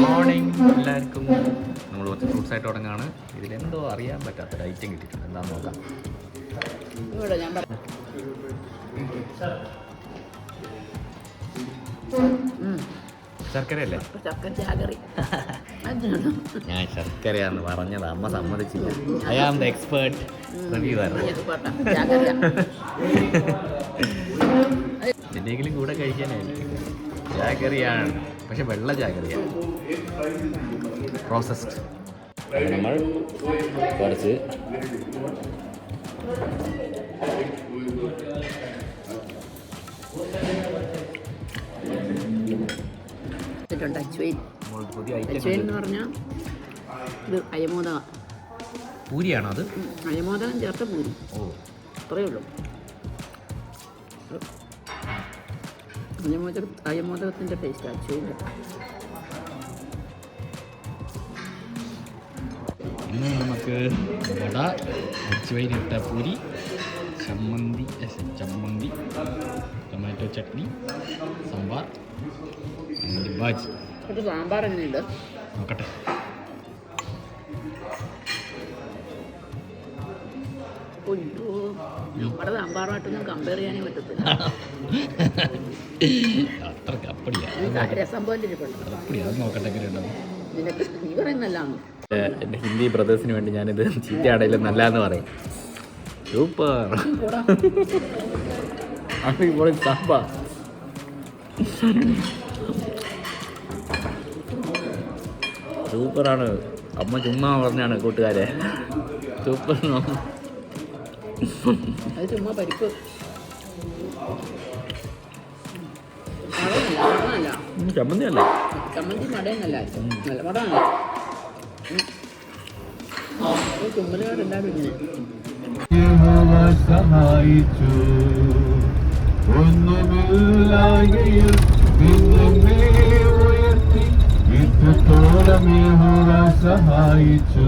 Morning എല്ലാവർക്കും. നമ്മൾ കുറച്ച് ഫ്രൂട്ട്സ് ആയിട്ട് തുടങ്ങുകയാണ്. ഇതിലെന്തോ അറിയാൻ പറ്റാത്തൊരു ഐറ്റം കിട്ടിയിട്ടുണ്ട്. എന്താണെന്ന് നോക്കാം. ശർക്കരയല്ലേ? ഞാൻ ശർക്കരയാന്ന് പറഞ്ഞത്, അമ്മ സമ്മതിച്ചില്ല. I am the expert reviewer. എന്തെങ്കിലും കൂടെ കഴിക്കാനായിരിക്കും. ജാഗറിയാണ്, പക്ഷെ വെള്ള ജാഗറിയാണ്, പ്രോസസ്ഡ്. നമ്മൾ കുറച്ച് പുതിയ ഐറ്റം പറഞ്ഞാൽ ഇത് അയമോദകം. പൂരിയാണോ അത്? അയമോദകം ചേർത്ത പൂരി. ഓ, അത്രയേ ഉള്ളൂ. അയമോദകത്തിൻ്റെ ടേസ്റ്റ് അച്ചുവിൻ്റെ. ഇന്ന് നമുക്ക് വട, അച്ചുവൈനിട്ട പൂരി, ചമ്മന്തി, ടൊമാറ്റോ ചട്നി, സാമ്പാർ, ബാജി. ഒരു സാമ്പാർ എങ്ങനെയുണ്ട് നോക്കട്ടെ. നമ്മുടെ സാമ്പാറുമായിട്ടൊന്നും കമ്പയർ ചെയ്യാനേ പറ്റത്തില്ല. അത്രയ്ക്ക് അപ്പടിയാ. രസം പോലെ ഇരിപ്പുണ്ട്. അപ്പടിയാ, അത് നോക്കട്ടെ. നീ പറയുന്നല്ലാണ്. എൻ്റെ ഹിന്ദി ബ്രദേഴ്സിന് വേണ്ടി ഞാനിത് ചീത്തയാടയിലും നല്ലതെന്ന് പറയും. സൂപ്പർ സാമ്പാർ. സൂപ്പറാണ്. അമ്മ ചുമ്മാ പറഞ്ഞാണ് കൂട്ടുകാരെ. സൂപ്പർ. അത് ചുമ്മാ പരിപ്പ്. ചമ്മന്തി അല്ല, ചമ്മന്തി മടയെന്നല്ല, നല്ല മടമല്ല. ചുമ്മലുകാർ എല്ലാവരും ഇങ്ങനെ സഹായിച്ചു. ഒന്നുമില്ലായിൽ നിന്നെ ഉയർത്തി ഇത്രത്തോളം യഹോവ സഹായിച്ചു.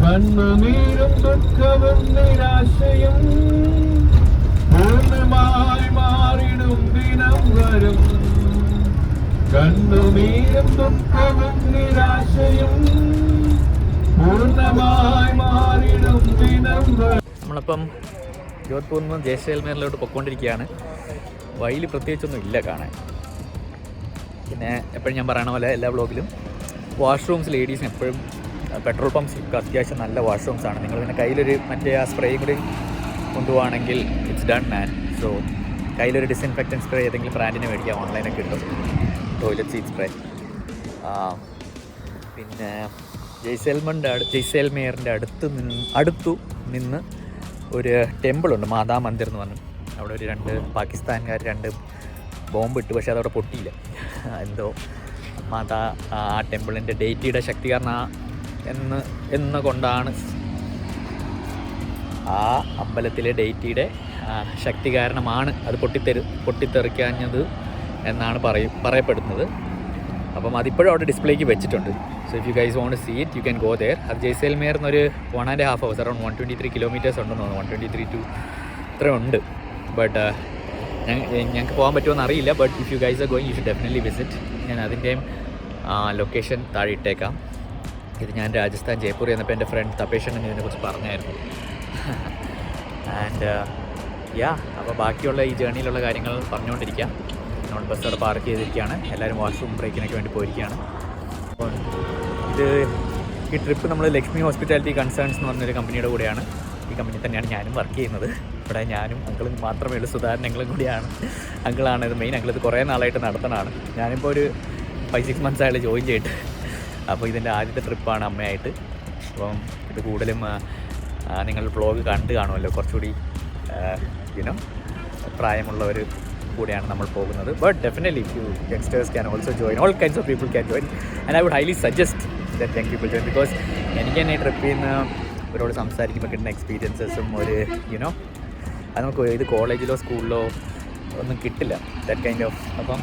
കണ്ണുനീരും ദുഃഖവും നിരാശയും പൂർണ്ണമായി മാറിടും ദിനം വരും. കണ്ണുനീരും ദുഃഖവും നിരാശയും പൂർണ്ണമായി മാറിടും ദിനം വരും. നമ്മളിപ്പം ജോധ്പൂരിൽ നിന്ന് ജയ്സൽമേറിലോട്ട് പൊയ്ക്കൊണ്ടിരിക്കുകയാണ്. വഴിയിൽ പ്രത്യേകിച്ചൊന്നും ഇല്ല കാണാൻ. പിന്നെ എപ്പോഴും ഞാൻ പറയണ പോലെ എല്ലാ വ്ളോഗിലും വാഷ്റൂംസ് ലേഡീസിന് എപ്പോഴും പെട്രോൾ പമ്പ്സിലൊക്കെ അത്യാവശ്യം നല്ല വാഷ്റൂംസാണ്. നിങ്ങൾ പിന്നെ കയ്യിലൊരു മറ്റേ ആ സ്പ്രേയും കൂടി കൊണ്ടുപോവാണെങ്കിൽ ഇറ്റ്സ് ഡൺ മാൻ. സോ കയ്യിലൊരു ഡിസിൻഫെക്റ്റൻറ്റ് സ്പ്രേ ഏതെങ്കിലും ബ്രാൻഡിന് മേടിക്കാം, ഓൺലൈനൊക്കെ കിട്ടും. Toilet seat spray. പിന്നെ ജയ്സൽമേറിൻ്റെ അടുത്തു നിന്ന് ഒരു ടെമ്പിളുണ്ട്, മാതാ മന്ദിർ എന്ന് പറഞ്ഞു. അവിടെ ഒരു 2 പാകിസ്ഥാൻകാർ 2 ബോംബ് ഇട്ടു, പക്ഷേ അതവിടെ പൊട്ടിയില്ല. എന്തോ മാതാ ആ ടെമ്പിളിൻ്റെ ഡേറ്റിയുടെ ശക്തി കാരണം എന്ന് കൊണ്ടാണ് ആ അമ്പലത്തിലെ ഡേറ്റിയുടെ ശക്തി കാരണമാണ് അത് പൊട്ടിത്തെറിക്കാഞ്ഞത് എന്നാണ് പറയപ്പെടുന്നത്. അപ്പം അതിപ്പോഴും അവിടെ ഡിസ്പ്ലേക്ക് വെച്ചിട്ടുണ്ട്. So if you guys want to see it you can go there. അത് ജയ്സൽമേർ എന്നൊരു 1.5 hours, അറൗണ്ട് 123 kilometers ഉണ്ടെന്ന് തോന്നുന്നു. 123 to ഇത്രയും ഉണ്ട്. ബട്ട് ഞങ്ങൾക്ക് പോകാൻ പറ്റുമോ അറിയില്ല. But if you guys are going you should definitely visit. ഞാൻ അതിൻ്റെയും ലൊക്കേഷൻ താഴെ ഇട്ടേക്കാം. ഇത് ഞാൻ രാജസ്ഥാൻ ജയ്പൂർ എന്നപ്പോൾ എൻ്റെ ഫ്രണ്ട് തപേഷൻ ഇതിനെക്കുറിച്ച് പറഞ്ഞായിരുന്നു. ആൻഡ് അപ്പോൾ ബാക്കിയുള്ള ഈ ജേർണിയിലുള്ള കാര്യങ്ങൾ പറഞ്ഞുകൊണ്ടിരിക്കാം. നമ്മൾ ബസ് അവിടെ പാർക്ക് ചെയ്തിരിക്കുകയാണ്. എല്ലാവരും വാഷ്റൂം ബ്രേക്കിനൊക്കെ വേണ്ടി പോയിരിക്കുകയാണ്. അപ്പോൾ ഈ ട്രിപ്പ് നമ്മൾ ലക്ഷ്മി ഹോസ്പിറ്റാലിറ്റി കൺസേൺസ് എന്ന് പറഞ്ഞൊരു കമ്പനിയുടെ കൂടെയാണ്. ഈ കമ്പനി തന്നെയാണ് ഞാനും വർക്ക് ചെയ്യുന്നത്. ഇവിടെ ഞാനും അങ്കിളും മാത്രമേ ഉള്ളൂ. സുധാരൻ അങ്കിളും കൂടിയാണ്. അങ്കിളാണ് ഇത് മെയിൻ. അങ്കിൾ ഇത് കുറേ നാളായിട്ട് നടത്തണതാണ്. ഞാനിപ്പോൾ ഒരു 5-6 months ആയിട്ട് ജോയിൻ ചെയ്തിട്ട്. അപ്പോൾ ഇതിൻ്റെ ആദ്യത്തെ ട്രിപ്പാണ് അമ്മയായിട്ട്. അപ്പം ഇത് കൂടുതലും നിങ്ങൾ വ്ളോഗ് കണ്ട് കാണുമല്ലോ, കുറച്ചുകൂടി പ്രായമുള്ളവർ കൂടെയാണ് നമ്മൾ പോകുന്നത്. But definitely you youngsters can also join. All kinds of people can join. And I would highly suggest that young people join. Because എനിക്ക് തന്നെ ഈ ട്രിപ്പിൽ നിന്ന് ഇവരോട് സംസാരിക്കുമ്പോൾ കിട്ടുന്ന എക്സ്പീരിയൻസസും ഒരു അത് നമുക്ക് ഇത് കോളേജിലോ സ്കൂളിലോ ഒന്നും കിട്ടില്ല, ദാറ്റ് കൈൻഡ് ഓഫ്. അപ്പം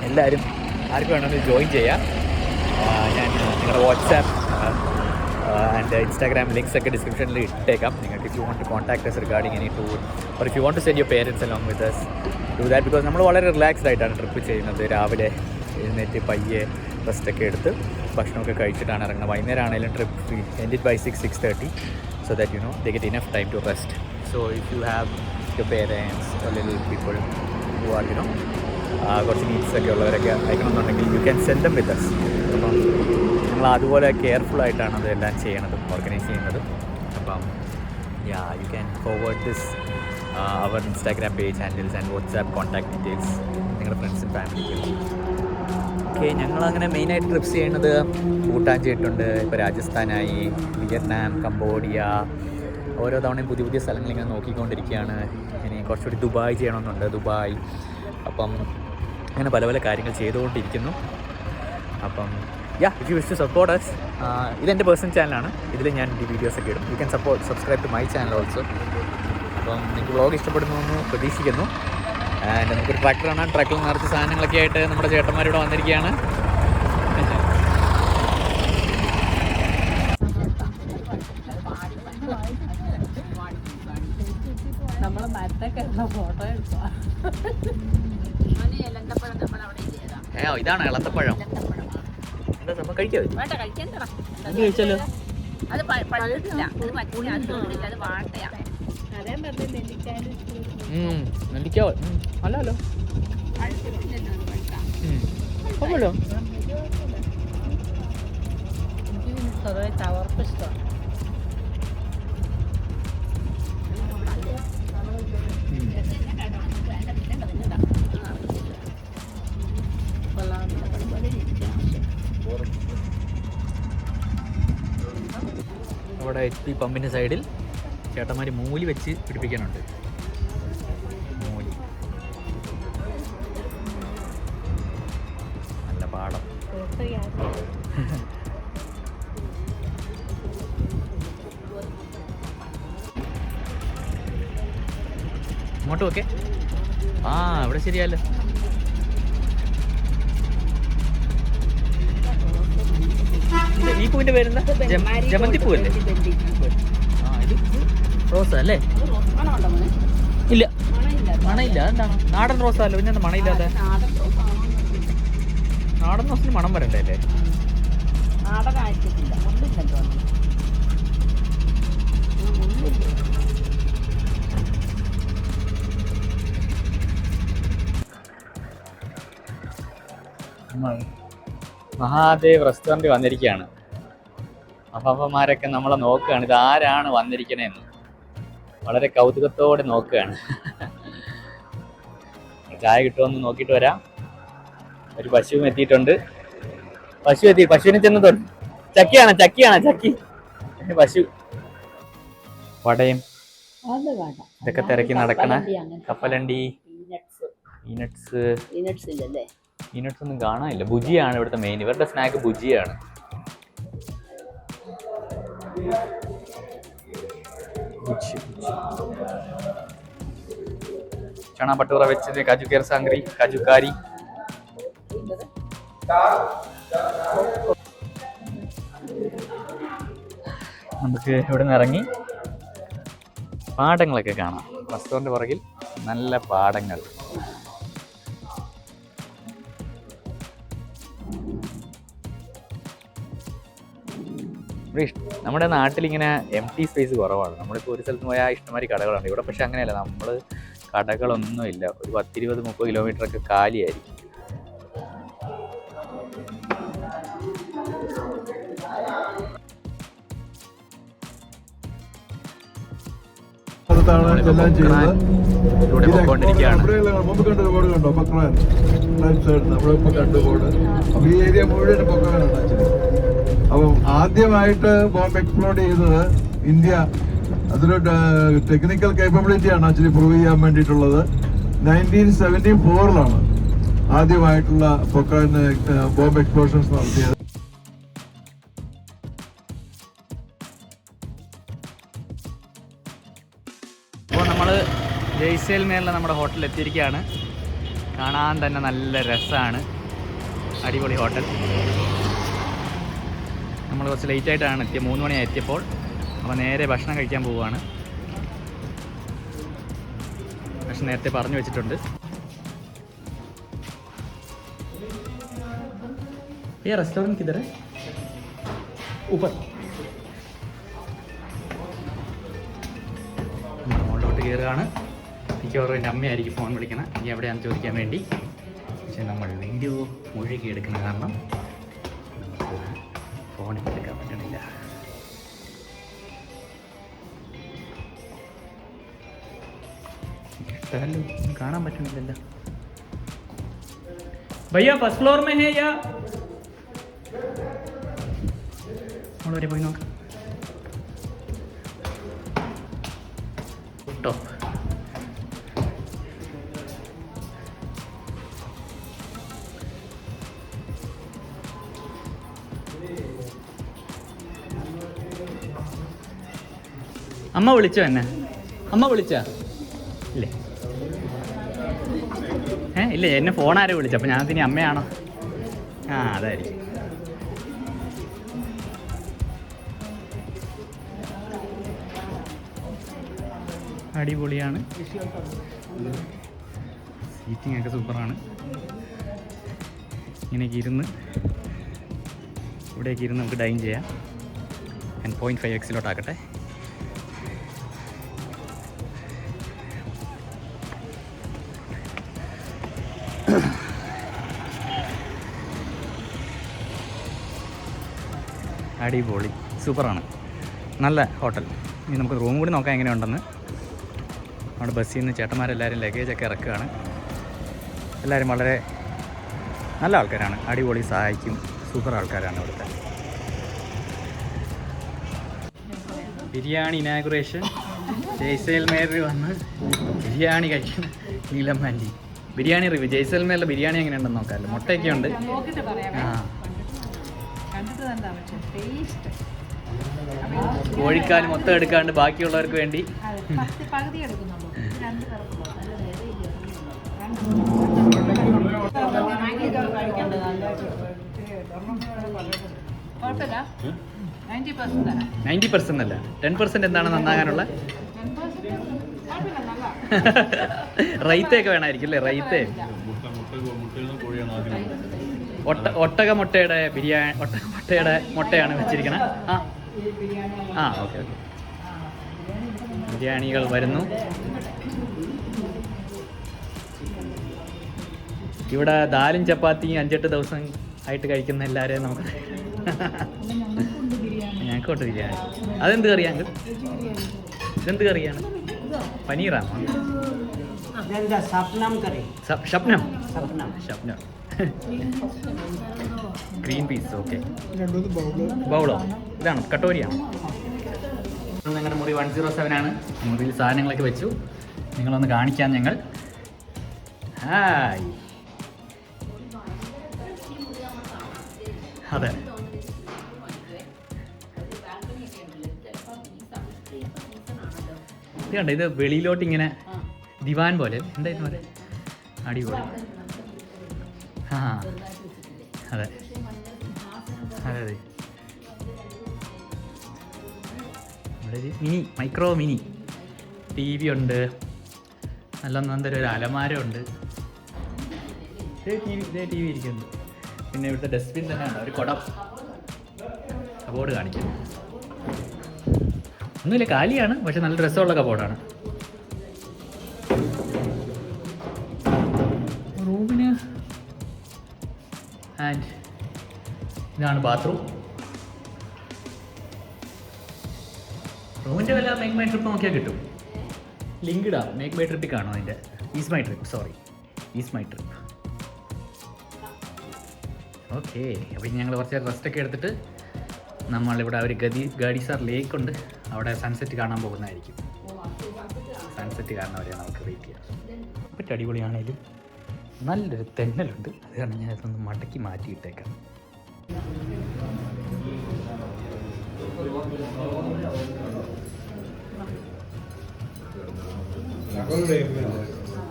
എല്ലാവരും ആർക്ക് വേണമെങ്കിൽ ജോയിൻ ചെയ്യാം. ഞാൻ നിങ്ങളുടെ വാട്സാപ്പ് ആൻഡ് ഇൻസ്റ്റാഗ്രാം ലിങ്ക്സ് ഒക്കെ ഡിസ്ക്രിപ്ഷനിൽ ഇട്ടേക്കാം. നിങ്ങൾക്ക് if you want to contact us regarding any tour or if you want to send your parents along with us, do that. Because നമ്മൾ വളരെ റിലാക്സ്ഡ് ആയിട്ടാണ് ട്രിപ്പ് ചെയ്യുന്നത്. രാവിലെ എഴുന്നേറ്റ് പയ്യെ റെസ്റ്റൊക്കെ എടുത്ത് ഭക്ഷണമൊക്കെ കഴിച്ചിട്ടാണ് ഇറങ്ങുന്നത്. വൈകുന്നേരം ആണെങ്കിലും trip end by 6:30 so that they get enough time to rest. So if you have your parents or little people who are കുറച്ച് നീഡ്സൊക്കെ ഉള്ളവരൊക്കെ അയക്കണമെന്നുണ്ടെങ്കിൽ you can send them with us. അപ്പം നമ്മൾ അതുപോലെ കെയർഫുള്ളായിട്ടാണ് അതെല്ലാം ചെയ്യണത്, ഓർഗനൈസ് ചെയ്യുന്നത്. അപ്പം you can forward this our Instagram page handles and WhatsApp contact details നിങ്ങളുടെ ഫ്രണ്ട്സും ഫാമിലിക്കും. ഓക്കെ, ഞങ്ങളങ്ങനെ മെയിനായിട്ട് ട്രിപ്സ് ചെയ്യുന്നത് ഭൂട്ടാൻ ചെയ്തിട്ടുണ്ട്, ഇപ്പോൾ രാജസ്ഥാനായി, വിയറ്റ്നാം, കംബോഡിയ, ഓരോ തവണയും പുതിയ പുതിയ സ്ഥലങ്ങളിങ്ങനെ നോക്കിക്കൊണ്ടിരിക്കുകയാണ്. ഇനി കുറച്ചുകൂടി ദുബായ് ചെയ്യണമെന്നുണ്ട്, ദുബായ്. അപ്പം അങ്ങനെ പല പല കാര്യങ്ങൾ ചെയ്തുകൊണ്ടിരിക്കുന്നു. അപ്പം if you wish to support us, ഇതെൻ്റെ പേഴ്സണൽ ചാനലാണ്, ഇതിൽ ഞാൻ ഈ വീഡിയോസൊക്കെ ഇടും. You can subscribe to my channel also. അപ്പം നിങ്ങൾക്ക് വ്ളോഗ് ഇഷ്ടപ്പെടുന്നു എന്ന് പ്രതീക്ഷിക്കുന്നു. ആൻഡ് നമുക്കൊരു ട്രാക്ടർ കാണാൻ, ട്രാക്ടറിൽ നിറച്ച് സാധനങ്ങളൊക്കെ ആയിട്ട് നമ്മുടെ ചേട്ടന്മാരിവിടെ വന്നിരിക്കുകയാണ്. നമ്മളെ മരത്തൊക്കെ ഫോട്ടോ എടുക്കുക. ഇതാണ് ഇളന്തപ്പഴം. എന്താ സംഭവം, കഴിക്കാതെ കഴിച്ചാലോ? അത് പഴുത്തില്ല, അത് പറ്റില്ല, അത് തോന്നില്ല, അത് വാട്ടയാണ്. നെല്ലിക്കാവോ? അല്ലല്ലോ അല്ലല്ലോ. എനിക്ക് സ്വതവേ ചവർപ്പ് ഇഷ്ടമാണ്. അവിടെ HP പമ്പിൻ്റെ സൈഡിൽ ചേട്ടന്മാർ മൂലി വെച്ച് പിടിപ്പിക്കാനുണ്ട്. മൂലി നല്ല പാടം. ഇങ്ങോട്ടും ഓക്കെ. ഇവിടെ ശരിയല്ലോ. ഈ പൂവിൻ്റെ പേരെന്താ? ജമന്തി പൂവല്ലേ? ഇത് റോസാ അല്ലേ? ഇല്ല, മണയില്ല. എന്താണ് നാടൻ റോസല്ലോ, പിന്നെ എന്താ മണയില്ലാതെ? നാടൻ റോസിന് മണം വരണ്ടേ അല്ലേ? മഹാദേവ് റെസ്റ്റോറൻറ്റ് വന്നിരിക്കുകയാണ്. അപ്പന്മാരൊക്കെ നമ്മളെ നോക്കുകയാണ്, ഇത് ആരാണ് വന്നിരിക്കണേന്ന് വളരെ കൗതുകത്തോടെ നോക്കുകയാണ്. ചായ കിട്ടുമെന്ന് നോക്കിയിട്ട് വരാം. ഒരു പശുവും എത്തിയിട്ടുണ്ട്. പശുവിനെ ചെന്ന് തൊട്ട് ചക്കി പശു. വടയും ഇതൊക്കെ തിരക്കി നടക്കണ കപ്പലണ്ടി. പീനട്സ് ഒന്നും കാണാനില്ല. ഭുജിയാണ് ഇവിടുത്തെ മെയിൻ. ഇവരുടെ സ്നാക്ക് ഭുജിയാണ്. ചണ പട്ടൂറ വെച്ചത്, കാജു കേർ സാംഗ്രി, കാജുക്കാരി. നമുക്ക് ഇവിടെ നിന്ന് ഇറങ്ങി പാടങ്ങളൊക്കെ കാണാം. റെസ്റ്റോറൻറ്റ് പുറകിൽ നല്ല പാടങ്ങൾ. നമ്മുടെ നാട്ടിലിങ്ങനെ എംപ്റ്റി സ്പേസ് കുറവാണ്. നമ്മളിപ്പോൾ ഒരു സ്ഥലത്ത് പോയാൽ ഇഷ്ടംമാതിരി കടകളുണ്ട്. ഇവിടെ പക്ഷെ അങ്ങനെയല്ല, നമ്മൾ കടകളൊന്നുമില്ല. ഒരു 10-20-30 കിലോമീറ്ററൊക്കെ കാലിയായിരിക്കും. അപ്പം ആദ്യമായിട്ട് ബോംബ് എക്സ്പ്ലോഡ് ചെയ്തത് ഇന്ത്യ. അതൊരു ടെക്നിക്കൽ കേപ്പബിലിറ്റിയാണ് ആക്ച്വലി പ്രൂവ് ചെയ്യാൻ വേണ്ടിയിട്ടുള്ളത്. 1974 ആദ്യമായിട്ടുള്ള പൊക്രാൻ ബോംബ് എക്സ്പ്ലോഷൻസ് നടത്തിയത്. അപ്പോൾ നമ്മൾ ജയ്സൽമേറിലെ നമ്മുടെ ഹോട്ടലിൽ എത്തിയിരിക്കുകയാണ്. കാണാൻ തന്നെ നല്ല രസമാണ്. അടിപൊളി ഹോട്ടൽ. നമ്മൾ കുറച്ച് ലേറ്റായിട്ടാണ് എത്തിയത്, 3 മണിയായി എത്തിയപ്പോൾ. അപ്പോൾ നേരെ ഭക്ഷണം കഴിക്കാൻ പോവുകയാണ്. പക്ഷെ നേരത്തെ പറഞ്ഞു വെച്ചിട്ടുണ്ട്. ये रेस्टोरेंट किधर है? ऊपर മുകളിലോട്ട് കയറുകയാണ്. മിക്കവാറും എൻ്റെ അമ്മയായിരിക്കും ഫോൺ വിളിക്കണം നീ എവിടെയാണെന്ന് ചോദിക്കാൻ വേണ്ടി. പക്ഷെ നമ്മൾ വീഡിയോ മുഴുകി എടുക്കുന്ന കാരണം നമുക്ക് ഫോണിൽ എടുക്കാൻ പറ്റണില്ല. കേട്ടാലും കാണാൻ പറ്റണില്ലല്ലോ. भैया फर्स्ट फ्लोर में है या वरे പോയി നോക്കാം. ടോപ്പ് അമ്മ വിളിച്ചോ എന്നെ? അമ്മ വിളിച്ചാ? ഇല്ലേ ഇല്ല എന്നെ ഫോൺ ആരും വിളിച്ചു. അപ്പോൾ ഞാൻ ഇനി അമ്മയാണോ? ആ അതായിരിക്കും. അടിപൊളിയാണ്. സീറ്റിംഗ് ഒക്കെ സൂപ്പറാണ്. ഇങ്ങനെയൊക്കെ ഇരുന്ന് ഇവിടേക്ക് ഇരുന്ന് നമുക്ക് ഡൈൻ ചെയ്യാം. ഞാൻ 0.5x ആക്കട്ടെ. അടിപൊളി സൂപ്പറാണ്. നല്ല ഹോട്ടൽ. ഇനി നമുക്ക് റൂം കൂടി നോക്കാം എങ്ങനെയുണ്ടെന്ന്. അവിടെ ബസ്സിൽ നിന്ന് ചേട്ടന്മാരെല്ലാവരും ലഗേജൊക്കെ ഇറക്കുകയാണ്. എല്ലാവരും വളരെ നല്ല ആൾക്കാരാണ്. അടിപൊളി സഹായിക്കും. സൂപ്പർ ആൾക്കാരാണ് ഇവിടുത്തെ. ബിരിയാണി ഇനാഗുറേഷൻ ജയ്സൽമേറിൽ വന്ന് ബിരിയാണി കഴിക്കണം. നീലമാൻറ്റി ബിരിയാണി റിവ്യൂ. ജയ്സൽമേറിലെ ബിരിയാണി എങ്ങനെയുണ്ടെന്ന് നോക്കാമല്ലോ. മുട്ടയൊക്കെ ഉണ്ട്. ആ കോഴിക്കാൽ മൊത്തം എടുക്കാണ്ട് ബാക്കിയുള്ളവർക്ക് വേണ്ടി കുഴപ്പമില്ല. 90% അല്ല 10% എന്താണ് നന്നാകാനുള്ള? റൈത്തയൊക്കെ വേണമായിരിക്കും അല്ലേ? റൈത്തേ ഒട്ടക മുട്ടയുടെ ബിരിയാണി. ഒട്ടക മുട്ടയുടെ മുട്ടയാണ് വെച്ചിരിക്കുന്നത്. ആ ഓക്കെ ഓക്കെ. ബിരിയാണികൾ വരുന്നു. ഇവിടെ ദാലും ചപ്പാത്തിയും 5-8 ദിവസം ആയിട്ട് കഴിക്കുന്ന എല്ലാവരെയും നമുക്ക് ഞങ്ങൾക്കോട്ട് ബിരിയാണി. അതെന്ത് കറിയാണ്? ഇതെന്ത് കറിയാണ്? പനീറാണോ? ഷപ്നം ഷപ്നം ഗ്രീൻ പീസ്. ഓക്കെ ബൗളോ? ഇതാണ് കട്ടോരിയാണ്. ഞങ്ങളുടെ മുറി 107 ആണ്. മുറിയിൽ സാധനങ്ങളൊക്കെ വെച്ചു. നിങ്ങളൊന്ന് കാണിക്കാം ഞങ്ങൾ. ഹായ്. അതെ ഇത് കണ്ടോ? ഇത് വെളിയിലോട്ട് ഇങ്ങനെ ദിവാൻ പോലെ. എന്തായിരുന്നു പോലെ? അടിപൊളി. ആ അതെ അതെ അതെ. ഇവിടെ ഒരു മൈക്രോ മിനി TV ഉണ്ട്. നല്ല നല്ലൊരു അലമാര ഉണ്ട്. ഇതേ TV ഇരിക്കുന്നുണ്ട്. പിന്നെ ഇവിടുത്തെ ഡസ്റ്റ്ബിൻ തന്നെയാണ്. ഒരു കുടം കബോർഡ് കാണിക്കും. ഒന്നുമില്ല, കാലിയാണ്. പക്ഷെ നല്ല രസമുള്ള കബോർഡാണ്. റൂമിന് ആൻഡ് ഇതാണ് ബാത്റൂം. റൂമിൻ്റെ വില മേക്ക് മൈ ട്രിപ്പ് നോക്കിയാൽ കിട്ടും. ലിങ്ക് ഇടാം. മേക്ക് മൈ ട്രിപ്പിൽ കാണും. അതിൻ്റെ is my trip. Is my trip. Okay. അപ്പോൾ ഇനി ഞങ്ങൾ കുറച്ച് റെസ്റ്റൊക്കെ എടുത്തിട്ട് നമ്മളിവിടെ ഒരു ഗാഡിസാർ ലേക്ക് ഉണ്ട്. അവിടെ സൺസെറ്റ് കാണാൻ പോകുന്നതായിരിക്കും. സൺസെറ്റ് കാണുന്നവരെ നമുക്ക് വെയിറ്റ് ചെയ്യാം. പറ്റ അടിപൊളിയാണേലും നല്ലൊരു തെന്നലുണ്ട്. അത് കാരണം ഞാൻ ഇതൊന്ന് മടക്കി മാറ്റിയിട്ടേക്കാം.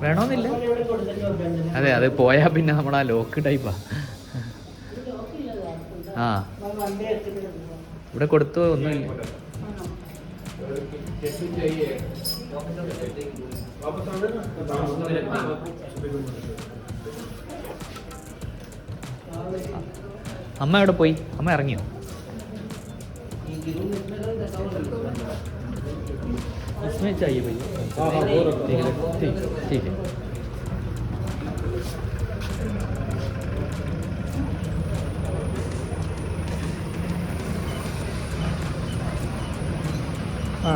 വേണമെന്നില്ല. അതെ, അത് പോയാൽ പിന്നെ നമ്മളാ ലോക്ക് ടൈപ്പാ. ആ ഇവിടെ കൊടുത്തോ ഒന്നുമില്ല. അമ്മ എവിടെ പോയി? അമ്മ ഇറങ്ങിയോ? इसमें चाहिए भैया। ठीक है।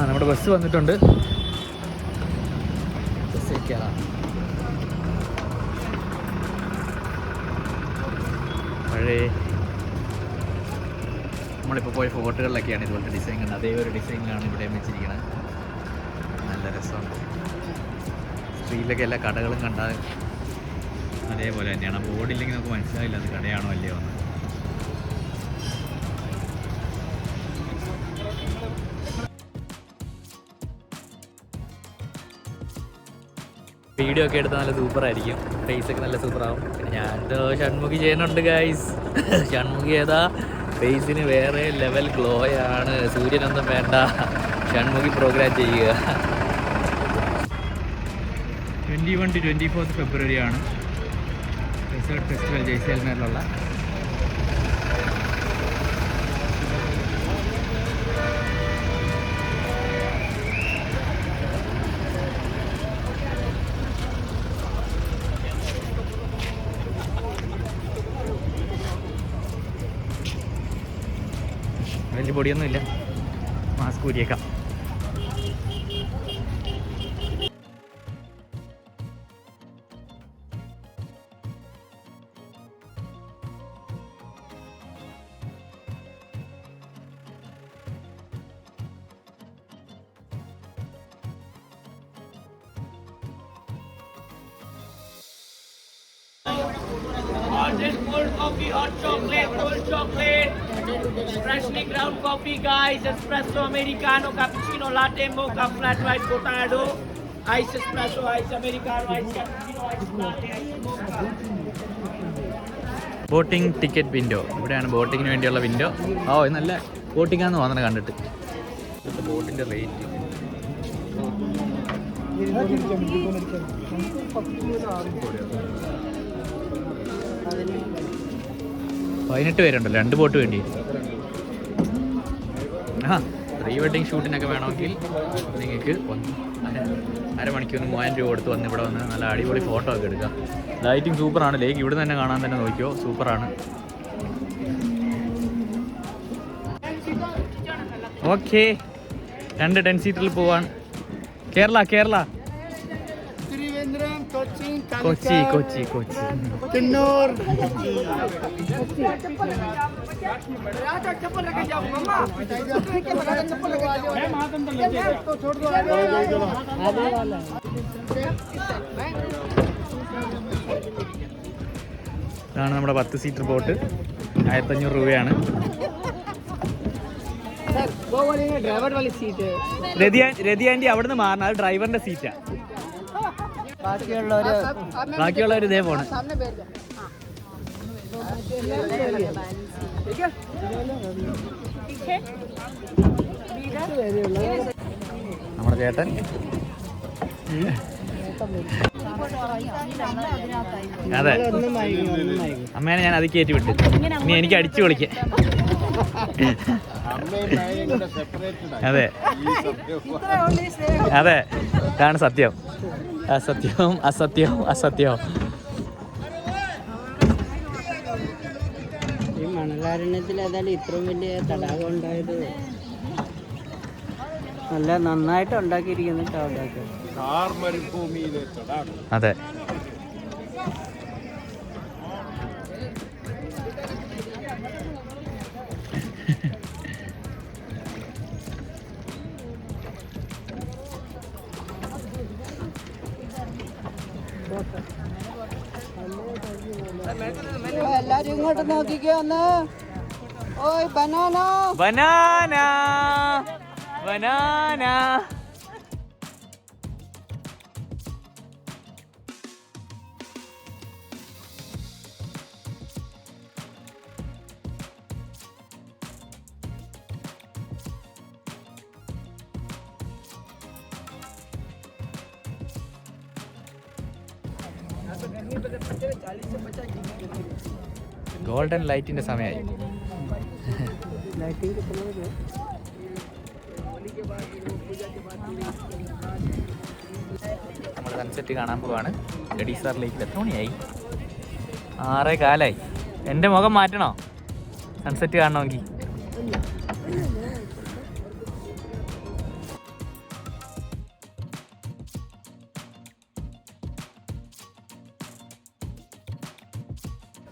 നമ്മുടെ ബസ് വന്നിട്ടുണ്ട്. ബസ്സിൽ കയറാം. പഴയ നമ്മളിപ്പോൾ പോയ ഫോട്ടോകളിലൊക്കെയാണ് ഇതുപോലത്തെ ഡിസൈൻ കണ്ടത്. അതേ ഒരു ഡിസൈനിലാണ് ഇവിടെ വെച്ചിരിക്കുന്നത്. നല്ല രസമുണ്ട്. സ്ട്രീറ്റിലൊക്കെ എല്ലാ കടകളും കണ്ടാൽ അതേപോലെ തന്നെയാണ്. ബോർഡില്ലെങ്കിൽ നമുക്ക് മനസ്സിലായില്ല അത് കടയാണോ അല്ലയോ എന്ന്. വീഡിയോ ഒക്കെ എടുത്താൽ നല്ല സൂപ്പറായിരിക്കും. ഫേസൊക്കെ നല്ല സൂപ്പറാവും. പിന്നെ ഞാൻ ഷൺമുഖി ചെയ്യുന്നുണ്ട് ഗൈസ്. ഷൺമുഖി ഏതാ? ഫേസിന് വേറെ ലെവൽ ഗ്ലോയാണ്. സൂര്യനൊന്നും വേണ്ട, ഷൺമുഖി പ്രോഗ്രാം ചെയ്യുക. 21 to 24 ഫെബ്രുവരിയാണ് ഡെസേർട്ട് ഫെസ്റ്റിവൽ ജയ്സാൽമേറിലുള്ള. വലിയ പൊടിയൊന്നുമില്ല. Mask ഊരിയേക്കാം. Cold coffee, hot chocolate, cold chocolate, freshly ground coffee, guys. Espresso, americano, cappuccino, latte, mocha, flat white, cortado, ice espresso, ice americano, ice cappuccino, ice latte, ice mocha. Boating ticket window. ഇവിടെയാണ് ബോട്ടിങ്ങിന് വേണ്ടിയുള്ള window. ഇത് നല്ല ബോട്ടിങ്ങാന്ന് തോന്നുന്നത് കണ്ടിട്ട്. ഇവിടുത്തെ ബോട്ടിൻ്റെ rate 18 പേരുണ്ടല്ലോ. 2 boat വേണ്ടി. പ്രീ വെഡിങ് ഷൂട്ടിനൊക്കെ വേണമെങ്കിൽ നിങ്ങൾക്ക് അരമണിക്കൂറിന് 3000 രൂപ കൊടുത്ത് വന്ന് ഇവിടെ വന്ന് നല്ല അടിപൊളി ഫോട്ടോ ഒക്കെ എടുക്കാം. ലൈറ്റിംഗ് സൂപ്പറാണ്. ലേക്ക് ഇവിടെ തന്നെ കാണാൻ തന്നെ നോക്കിയോ, സൂപ്പറാണ്. ഓക്കെ, 2 10 സീറ്ററിൽ പോവാൻ. കേരള കൊച്ചി किन्नौर ഇതാണ് നമ്മുടെ 10 സീറ്റർ ബോട്ട്. 1500 രൂപയാണ്. ड्राइवर वाली सीट है. രതിയാൻറ്റി അവിടുന്ന് മാറണം. അത് ഡ്രൈവറിന്റെ സീറ്റാ. ബാക്കിയുള്ളവർ ഇതേ പോണ്. നമ്മുടെ ചേട്ടൻ അതെ, അമ്മേനെ ഞാൻ അത് കയറ്റി വിട്ടു. ഇനി എനിക്ക് അടിച്ചു പൊളിക്കാം. അതെ അതെ, ഇതാണ് സത്യം. അസത്യം. ഈ മണലാരണ്യത്തിൽ ഏതായാലും ഇത്രയും വലിയ തടാകം ഉണ്ടായത് നല്ല നന്നായിട്ട് ഉണ്ടാക്കിയിരിക്കുന്നു. അതെ, എല്ലാരും ഇങ്ങോട്ട് നോക്കിക്കോ ഒന്ന്. ഓയ് ബനാന. ഗോൾഡൻ ലൈറ്റിൻ്റെ സമയമായി. നമ്മൾ സൺസെറ്റ് കാണാൻ പോവാണ്. ഗഡീസാർ ലേക്കിൽ എത്ര മണിയായി? 6:15. എൻ്റെ മുഖം മാറ്റണോ സൺസെറ്റ് കാണണമെങ്കിൽ?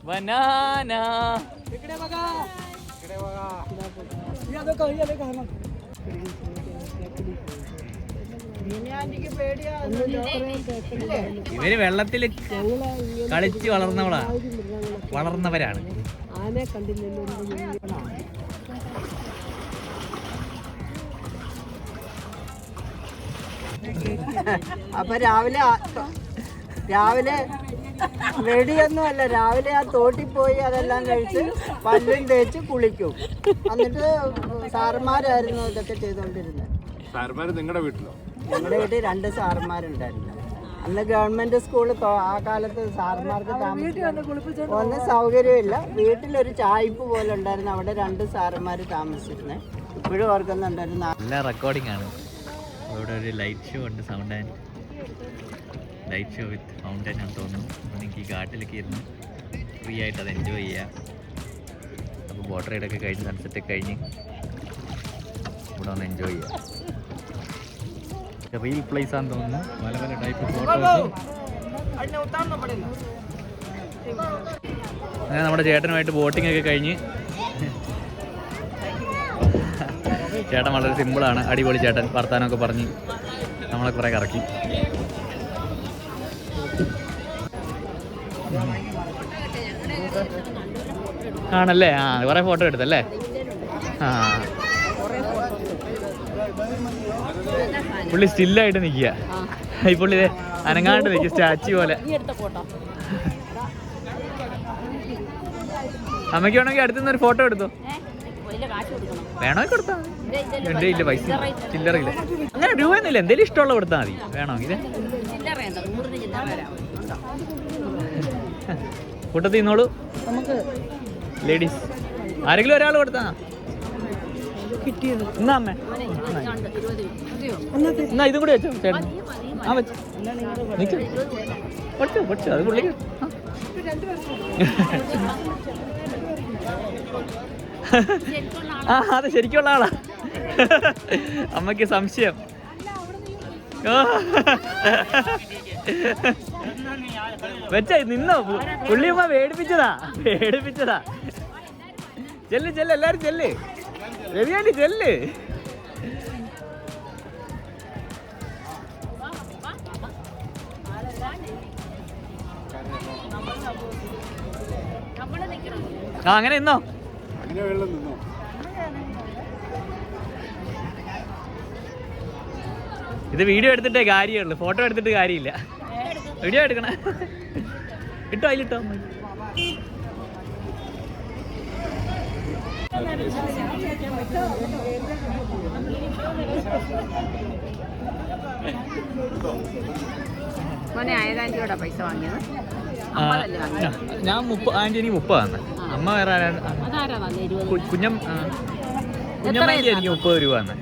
बनाना ഇവര് വെള്ളത്തിൽ കളിച്ച് വളർന്നവരാണ്. അപ്പൊ രാവിലെ വെടിയൊന്നുമല്ല, രാവിലെ ആ തോട്ടിൽ പോയി അതെല്ലാം കഴിച്ച് പല്ലും തേച്ച് കുളിക്കും. എന്നിട്ട് സാറുമാരായിരുന്നു ഇതൊക്കെ ചെയ്തുകൊണ്ടിരുന്നത്. നിങ്ങളുടെ വീട്ടിലോ? ഞങ്ങളുടെ വീട്ടിൽ 2 സാറുമാരുണ്ടായിരുന്നു. അന്ന് ഗവൺമെന്റ് സ്കൂൾ ആ കാലത്ത് സാറുമാർക്ക് താമസിക്കാൻ ഒന്നും സൗകര്യമില്ല. വീട്ടിലൊരു ചായ്പ് പോലെ ഉണ്ടായിരുന്നു, അവിടെ 2 സാറുമാർ താമസിച്ചിരുന്നത്. ഇപ്പോഴും ഓർക്കുന്നുണ്ടായിരുന്നു. നല്ല റെക്കോർഡിംഗ് ആണ്. അവിടെ ഒരു ലൈറ്റ് ഷോ ഉണ്ട്, sound and light show with fountain ആണെന്ന് തോന്നുന്നു. എനിക്ക് ഈ കാട്ടിലൊക്കെ ഇരുന്ന് ഫ്രീ ആയിട്ട് അത് എൻജോയ് ചെയ്യാം. അപ്പോൾ ബോട്ട് റൈഡൊക്കെ കഴിഞ്ഞ് സൺസെറ്റൊക്കെ കഴിഞ്ഞ് ഇവിടെ വന്ന് എൻജോയ് ചെയ്യാം. റീൽ പ്ലേസ് ആണെന്ന് തോന്നുന്നു. പല പല ടൈപ്പ് ഫോട്ടോസ്. അങ്ങനെ നമ്മുടെ ചേട്ടനുമായിട്ട് ബോട്ടിംഗ് ഒക്കെ കഴിഞ്ഞ് ചേട്ടൻ വളരെ സിമ്പിളാണ്, അടിപൊളി ചേട്ടൻ. വർത്താനമൊക്കെ പറഞ്ഞ് നമ്മളെ കുറേ കറക്കി. ആണല്ലേ? ആ, കുറേ ഫോട്ടോ എടുത്തല്ലേ? ആ, പുള്ളി സ്റ്റില്ലായിട്ട് നിൽക്കുക. ഈ പുള്ളി അനങ്ങാണ്ട് നിൽക്കുക, സ്റ്റാച്ചു പോലെ. അമ്മയ്ക്ക് വേണമെങ്കിൽ അടുത്തുനിന്നൊരു ഫോട്ടോ എടുത്തോ. വേണമെങ്കിൽ കൊടുത്താൽ മതി. എൻ്റെ ഇല്ല, പൈസ ചില്ലറയില്ല. അങ്ങനെ രൂപയൊന്നുമില്ല, എന്തെങ്കിലും ഇഷ്ടമുള്ള കൊടുത്താൽ മതി. വേണമെങ്കിൽ കൂട്ടത്തിൽ നിന്നോളൂ. ലേഡീസ് ആരെങ്കിലും ഒരാൾ കൊടുത്താ എന്നാ അമ്മേ, എന്നാ ഇതും കൂടി വെച്ചോ ചേട്ടൻ. ആ വെച്ചു നിൽക്കും, പൊട്ടു പൊട്ടു, അത് പുള്ളിക്ക്. ആ, അത് ശരിക്കുള്ള ആളാ. അമ്മയ്ക്ക് സംശയം. വെച്ചാ നിന്നോ? പുള്ളിയമ്മ പേടിപ്പിച്ചതാ. ചെല്ല് ചെല്ല്, എല്ലാരും ചെല്ല്. രവിയാണ്ടി ചെല്ല്. ആ, അങ്ങനെ നിന്നോ. ഇത് വീഡിയോ എടുത്തിട്ടേ കാര്യമുള്ളൂ, ഫോട്ടോ എടുത്തിട്ട് കാര്യമില്ല. വീഡിയോ എടുക്കണേ. ഇട്ടോ, അതിലിട്ടോ. പൈസ വാങ്ങിയത് ഞാൻ 30 ആന്റി 30 അമ്മ വേറെ കുഞ്ഞമ്മ എനിക്ക് 30 രൂപ തന്നെ.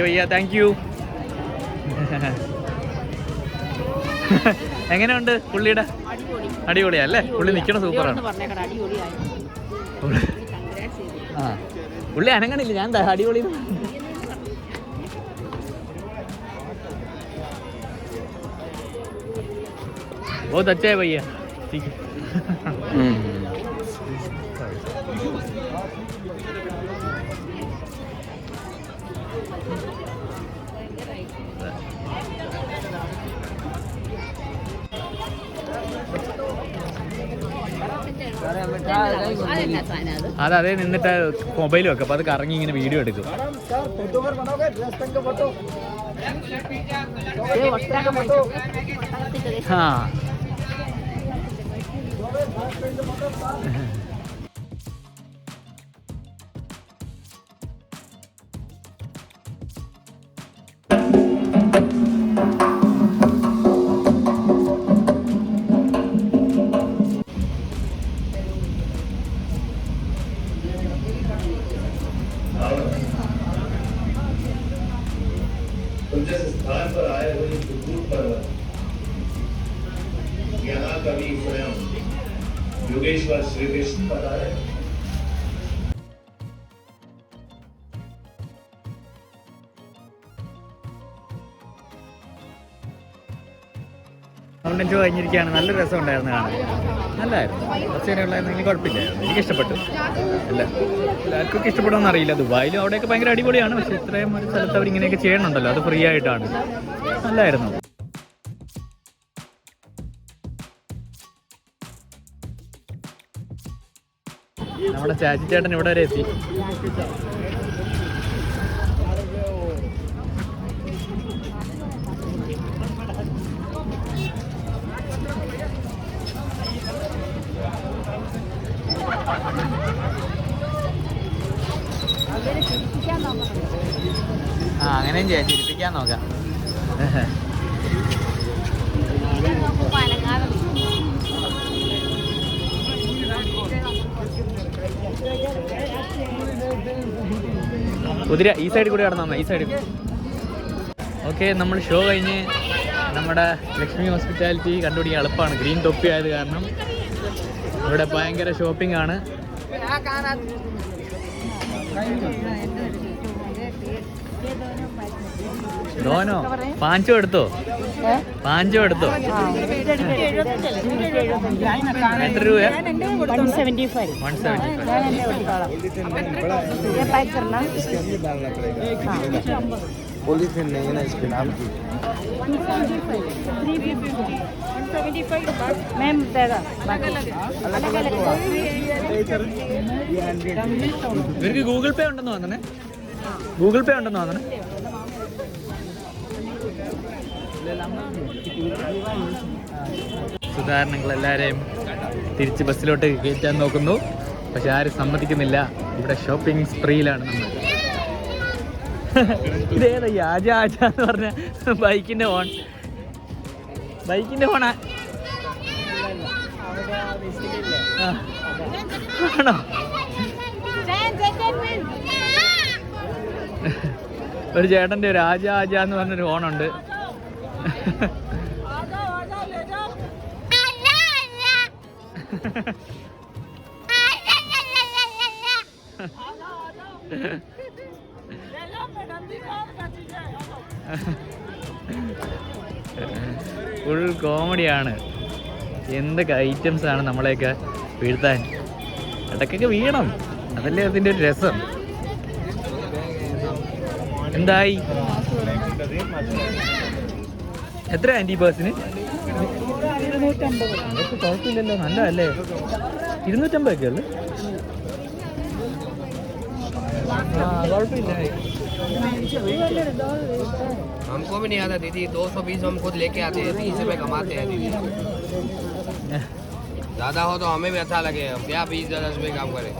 ഭയ്യ, താങ്ക് യു. എങ്ങനെയുണ്ട് പുള്ളിയുടെ? അടിപൊളിയാ അല്ലേ? പുള്ളി നിൽക്കണ സൂപ്പറാണ്. ആ, പുള്ളി അനങ്ങണില്ല. ഞാൻ എന്താ അടിപൊളി. बहुत अच्छा है भैया, ठीक है. അതേ നിന്നിട്ട് മൊബൈൽ വെക്കും, അപ്പോൾ അത് കറങ്ങി ഇങ്ങനെ വീഡിയോ എടുക്കും. ആ, कवि स्वयं योगेश्वर श्री कृष्ण पधारे। ഫൗണ്ടൻ ഷോ കഴിഞ്ഞിരിക്കുകയാണ്. നല്ല രസമുണ്ടായിരുന്നു കാണാൻ. നല്ലതായിരുന്നു. കുറച്ചുനേരമുള്ളായിരുന്നെങ്കിൽ കുഴപ്പമില്ലായിരുന്നു. എനിക്കിഷ്ടപ്പെട്ടു. എല്ലാവർക്കും ഇഷ്ടപ്പെടുമെന്ന് അറിയില്ല. ദുബായിലും അവിടെയൊക്കെ ഭയങ്കര അടിപൊളിയാണ്. പക്ഷേ ഇത്രയും ഒരു സ്ഥലത്ത് അവർ ഇങ്ങനെയൊക്കെ ചെയ്യണുണ്ടല്ലോ, അത് ഫ്രീ ആയിട്ടാണ്. നല്ലതായിരുന്നു. നമ്മുടെ ചാച്ചി ചേട്ടൻ ഇവിടെ വരെ എത്തി. അങ്ങനെയും ചെയ്യാം, ചിരിപ്പിക്കാൻ നോക്കാം. കുതിര ഈ സൈഡിൽ കൂടി കടന്നു, ഈ സൈഡിൽ. ഓക്കെ, നമ്മൾ ഷോ കഴിഞ്ഞ് നമ്മുടെ ലക്ഷ്മി ഹോസ്പിറ്റാലിറ്റി കണ്ടുപിടിക്കാൻ എളുപ്പമാണ്. ഗ്രീൻ തൊപ്പി ആയത് കാരണം ഇവിടെ ഭയങ്കര ഷോപ്പിംഗ് ആണ്. ഡോനോ പാഞ്ചോ എടുത്തോ? പാഞ്ചോ എടുത്തോ? എത്ര രൂപ? 175. 175. ഇവർക്ക് ഗൂഗിൾ പേ ഉണ്ടെന്ന് തോന്നണേ. ഗൂഗിൾ പേ ഉണ്ടെന്ന് തോന്നണേ. സുധാരണങ്ങൾ എല്ലാവരെയും തിരിച്ച് ബസ്സിലോട്ട് കയറ്റാൻ നോക്കുന്നു. പക്ഷെ ആരും സമ്മതിക്കുന്നില്ല. ഇവിടെ ഷോപ്പിംഗ് സ്പ്രീയിലാണ് നമ്മൾ. ഇതേതാ ആജ ആജ എന്ന് പറഞ്ഞ ബൈക്കിന്റെ ഫോൺ? ബൈക്കിന്റെ ഫോണാ? ആണോ? ഒരു ചേട്ടൻ്റെ ഒരു ആജ ആജ എന്ന് പറഞ്ഞൊരു ഫോണുണ്ട്. ഫുൾ കോമഡിയാണ്. എന്തൊക്കെ ഐറ്റംസ് ആണ് നമ്മളെയൊക്കെ വീഴ്ത്താൻ. ഇടയ്ക്കൊക്കെ വീണം, അതല്ലേ അതിൻ്റെ ഒരു രസം. എന്തായി? എത്ര ആൻറ്റി പേഴ്സിന്? അതൊക്കെ കുഴപ്പമില്ലല്ലോ, നല്ലതല്ലേ? 250 ഒക്കെ ഉള്ളു. കുഴപ്പമില്ല. हमको भी नहीं आता दीदी, 220 हम खुद लेके आते हैं, 30 रुपए कमाते हैं दीदी। ज़्यादा हो तो हमें भी अच्छा लगे, हम क्या 20-10 रुपए काम करें।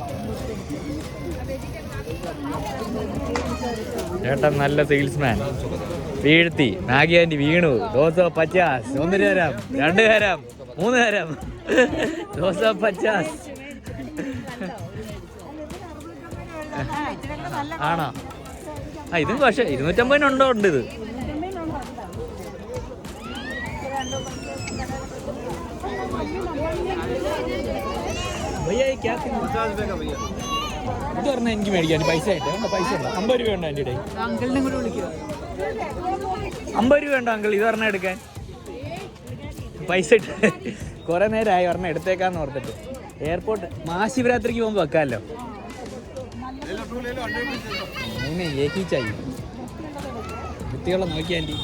ചേട്ടൻ നല്ല സെയിൽസ്മാൻ. വീഴ്ത്തി. മാഗി ആൻറ്റി വീണു. 250. 1 തരാം, 2 തരാം, 3 തരാം. 250. ആണോ? ഇതും പക്ഷേ 250 ഉണ്ട് ഇത്. ഇത് പറഞ്ഞാൽ എനിക്ക് മേടിക്കാൻ പൈസ ആയിട്ട് പൈസ ഉണ്ടോ? 50 രൂപ ഉണ്ടോ എൻ്റെ ഇടയിൽ? 50 രൂപ ഉണ്ടോ അങ്കിൾ? ഇത് പറഞ്ഞാൽ എടുക്കാൻ പൈസ ഇട്ട് കുറെ നേരമായി പറഞ്ഞാൽ എടുത്തേക്കാന്ന് ഓർത്തിട്ട്. എയർപോർട്ട് മഹാശിവരാത്രിക്ക് പോകുമ്പോൾ വെക്കാമല്ലോ. അങ്ങനെ ഏക്കിച്ചായി കുട്ടികളെ നോക്കി ആൻറ്റി.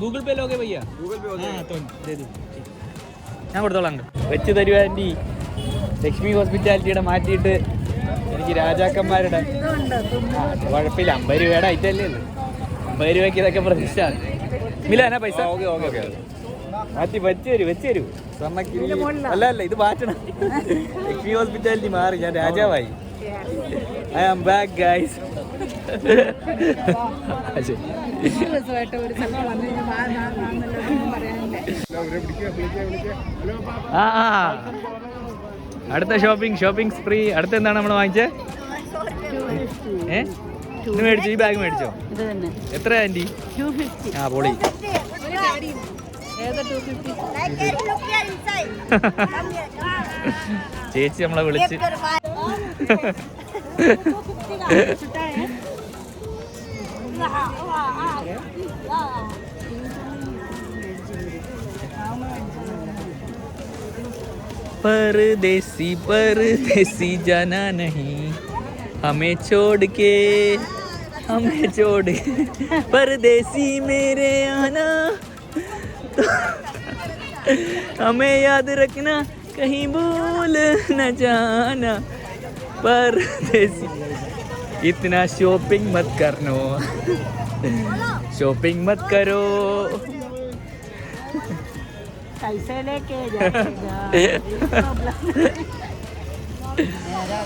ഗൂഗിൾ പേ ലോകെ ഭയ്യ. ഞാൻ കൊടുത്തോളാം. വെച്ച് തരുക ആൻറ്റി. ലക്ഷ്മി ഹോസ്പിറ്റാലിറ്റിയുടെ മാറ്റിയിട്ട് എനിക്ക് രാജാക്കന്മാരുടെ കുഴപ്പമില്ല. 50 രൂപയുടെ ഐറ്റല്ലേ ഉള്ളൂ. 50 രൂപയ്ക്ക് ഇതൊക്കെ പ്രതീക്ഷ. മിലാന പൈസ മാറ്റി വെച്ച് തരൂ. അല്ല ഇത് മാറ്റണം. ലക്ഷ്മി ഹോസ്പിറ്റാലിറ്റി മാറി, ഞാൻ രാജാവായി. I am back guys. അടുത്ത ഷോപ്പിംഗ് സ്പ്രീ. അടുത്ത എന്താണ് നമ്മൾ വാങ്ങിച്ചത്? ഇന്ന് മേടിച്ചു, ഈ ബാഗ് മേടിച്ചോ? ഇത് തന്നെ എത്ര ആൻറ്റി? 250. ആ പൊളി. ചേച്ചി നമ്മളെ വിളിച്ച് परदेसी परदेसी जाना नहीं हमें छोड़ के परदेसी मेरे आना तो हमें याद रखना कहीं भूल न जाना परदेसी इतना शॉपिंग मत करनो शॉपिंग मत करो कैसे लेके जाएगा मेरा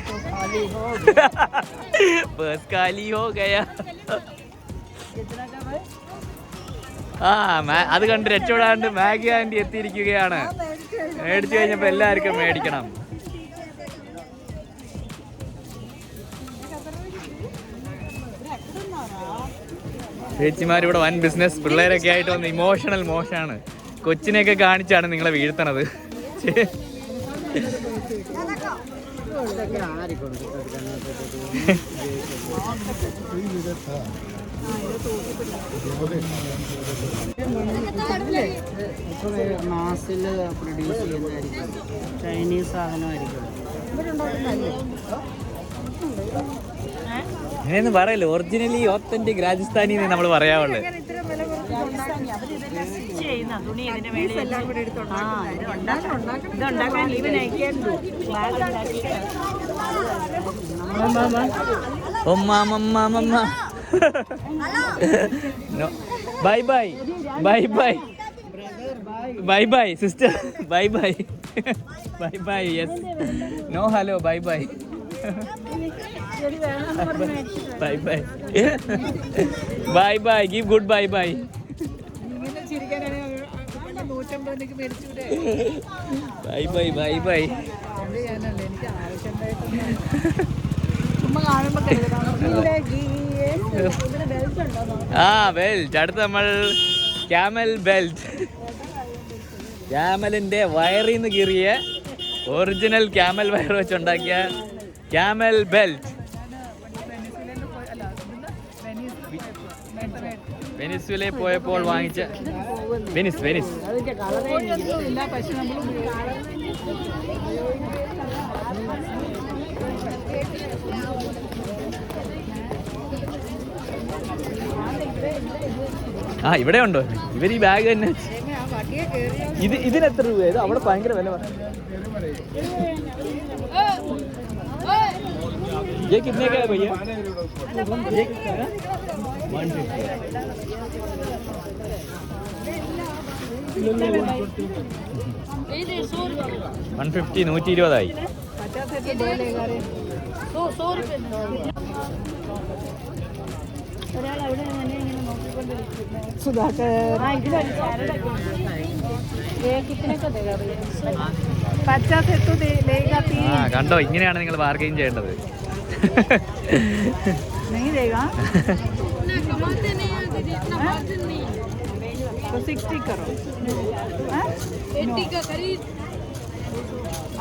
तो खाली हो गया बस खाली हो गया कितना का भाई ആ അത് കണ്ട് രക്ഷപ്പെടാണ്ട് മാഗി ആൻറ്റി എത്തിയിരിക്കുകയാണ്. മേടിച്ചു കഴിഞ്ഞപ്പോൾ എല്ലാവർക്കും മേടിക്കണം. ചേച്ചിമാരിവിടെ വൻ ബിസിനസ്, പിള്ളേരൊക്കെ ആയിട്ട് വന്ന് ഇമോഷണൽ മോശമാണ്. കൊച്ചിനെയൊക്കെ കാണിച്ചാണ് നിങ്ങളെ വീഴ്ത്തണത്. മാസിൽ പ്രൊഡ്യൂസ് ചെയ്യുന്നതായിരിക്കും, ചൈനീസ് സാധനമായിരിക്കും. അങ്ങനെയൊന്നും പറയല്ലോ, ഒറിജിനലി ഓത്തന്റിക് രാജസ്ഥാനി നമ്മൾ പറയാവുള്ളൂ. തുണി ഇതിന്റെ മേളിൽ ഇതുണ്ടാക്കാൻ ലീവ് നയിക്കായിരുന്നു. Bye bye bye bye bye bye sister, bye bye bye bye. Yes, no hello, bye bye bye bye bye bye, give goodbye bye. Bye bye bye bye. ആ belt, അടുത്ത് നമ്മൾ camel belt. ക്യാമലിന്റെ വയറിൽ നിന്ന് കീറിയ original camel വയർ വെച്ചുണ്ടാക്കിയ camel belt. വെനിസ്വേലയിൽ പോയപ്പോൾ വാങ്ങിച്ച വെനിസ്. ആ ഇവിടെ ഉണ്ടോ ഇവർ ഈ ബാഗ് തന്നെ? ഇതിന് എത്ര രൂപ? അവിടെ ഭയങ്കര വില പറഞ്ഞു. ये कितने का है भैया? 150 120 കണ്ടോ, ഇങ്ങനെയാണ് നിങ്ങൾ ബാർഗെയിൻ ചെയ്യേണ്ടത്. नहीं देगा तो 60 करो, 80 का खरीद,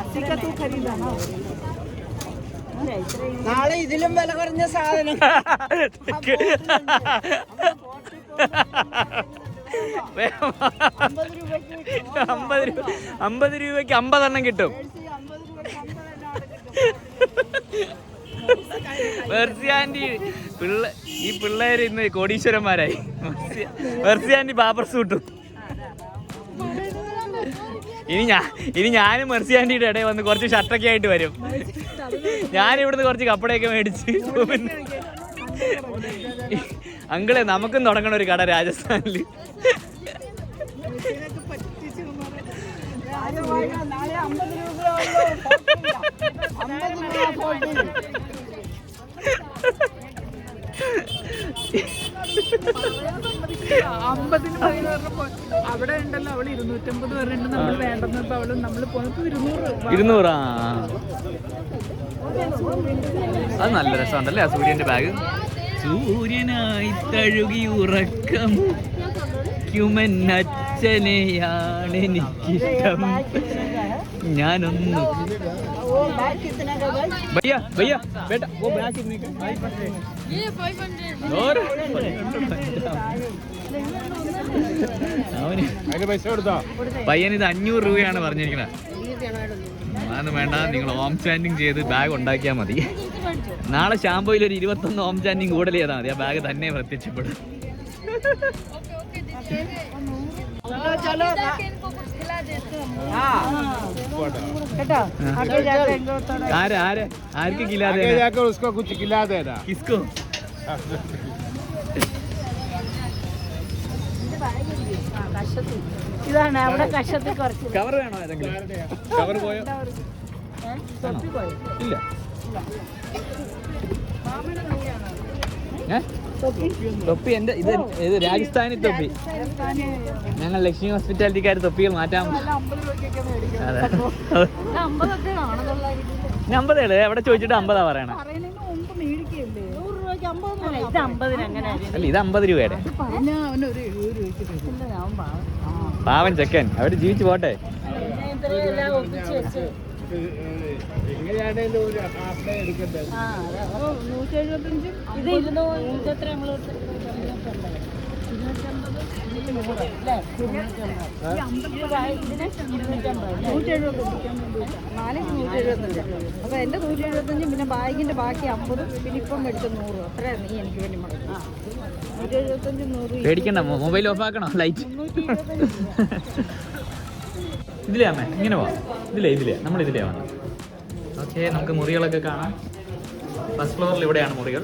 80 का तू खरीदा ना. നാളെ ഇതിലും വില കുറഞ്ഞ സാധനം 50 രൂപയ്ക്ക് 50 എണ്ണം കിട്ടും. മെർസിയാൻറ്റി ഈ പിള്ളേര് ഇന്ന് കോടീശ്വരന്മാരായി. മെർസിയാൻറ്റി പാപ്പർ സൂട്ടും. ഇനി ഞാനും മെർസിയാൻറ്റിയുടെ ഇടയിൽ വന്ന് കുറച്ച് ഷർട്ടൊക്കെ ആയിട്ട് വരും. ഞാനിവിടുന്ന് കുറച്ച് കപ്പടയൊക്കെ മേടിച്ച്. അങ്കിളെ നമുക്കും തുടങ്ങണ ഒരു കട രാജസ്ഥാനിൽ. 50 പറഞ്ഞപ്പോ അവിടെ ഉണ്ടല്ലോ അവള് 250 പറഞ്ഞിട്ട് നമ്മൾ വേണ്ടെന്നപ്പോ അവള് നമ്മൾ പോയപ്പോ 200. അത് നല്ല രസമുണ്ടല്ലേ ആ സൂര്യന്റെ ബാഗ്. സൂര്യനായി തഴുകി ഉറക്കം അച്ഛനെയാണ് എനിക്കിഷ്ടം. ഞാനൊന്നു भैया भैया बेटा वो बैग कितने का? ये 500 और പയ്യൻ ഇത് 500 രൂപയാണ് പറഞ്ഞിരിക്കുന്നത്. അതൊന്നും വേണ്ട, നിങ്ങൾ ഹോം സ്റ്റാൻഡിങ് ചെയ്ത് ബാഗ് ഉണ്ടാക്കിയാൽ മതി. നാളെ ഷാംപൂയിൽ ഒരു 21 ഹോം സ്റ്റാൻഡിങ് കൂടുതൽ ചെയ്താൽ മതി. ആ ബാഗ് തന്നെ പ്രത്യക്ഷപ്പെടും. ആർക്ക് കിസ്കോ ഇതാണ് അവിടെ കഷത്തിൽ കുറച്ച് കവർ വേണോ? ഏതെങ്കിലും കവർ പോയോ? ഇല്ല. തൊപ്പി എന്റെ ഇത് രാജസ്ഥാനി തൊപ്പി. ഞങ്ങൾ ലക്ഷ്മി ഹോസ്പിറ്റാലിറ്റിക്കാർ തൊപ്പികൾ മാറ്റാൻ. അതെ 50 എവിടെ ചോദിച്ചിട്ട് 50 പറയണം. അല്ല ഇത് 50 രൂപയുടെ. പാവൻ ചെക്കൻ അവിടെ ജീവിച്ചു പോട്ടെ. അപ്പൊ എന്റെ 175 പിന്നെ ബാഗിന്റെ ബാക്കി 50 പിന്നെ ഇപ്പം മേടിച്ച 100 അത്രയാണ് നീ എനിക്ക് വേണ്ടി മുടങ്ങി. 175 100 പേടിക്കണ്ട, മൊബൈൽ ഓഫ് ആക്കണോ? ലൈറ്റ് ഇതിലേ അമ്മേ ഇങ്ങനെ പോവാം. ഇതിലേ നമ്മൾ ഇതിലേ വന്നു. ഓക്കെ, നമുക്ക് മുറികളൊക്കെ കാണാം. ഫസ്റ്റ് ഫ്ലോറിൽ ഇവിടെയാണ് മുറികൾ.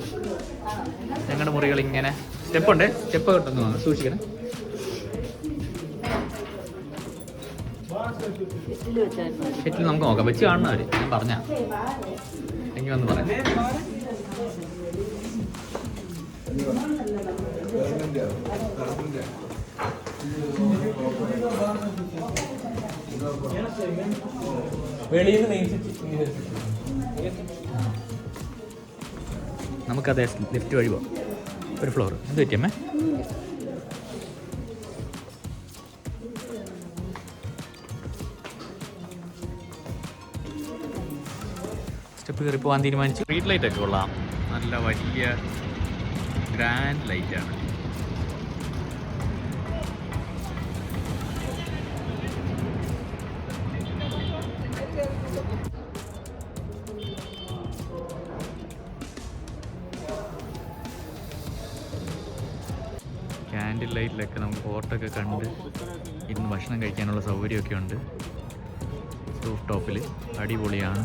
ഞങ്ങളുടെ മുറികൾ ഇങ്ങനെ സ്റ്റെപ്പുണ്ട്. സ്റ്റെപ്പ് കിട്ടുന്നു, സൂക്ഷിക്കണം. ഷെറ്റിൽ നമുക്ക് നോക്കാം. വെച്ച് കാണുന്നവര് ഞാൻ പറഞ്ഞ എങ്കിൽ വന്ന് പറയാം. വെളിയിൽ നമുക്കതേ ലിഫ്റ്റ് വഴി പോകാം. ഒരു ഫ്ലോർ എന്ത് പറ്റിയമ്മേ? സ്റ്റെപ്പ് കയറി പോകാൻ തീരുമാനിച്ചു. സ്ട്രീറ്റ് ലൈറ്റ് ഒക്കെ കൊള്ളാം. നല്ല വലിയ ഗ്രാൻഡ് ലൈറ്റാണ്. ക്യാൻഡിൽ ലൈറ്റിലൊക്കെ നമുക്ക് ഫോട്ടോ ഒക്കെ കണ്ട് ഇരുന്ന് ഭക്ഷണം കഴിക്കാനുള്ള സൗകര്യമൊക്കെ ഉണ്ട്. റൂഫ് ടോപ്പിൽ അടിപൊളിയാണ്.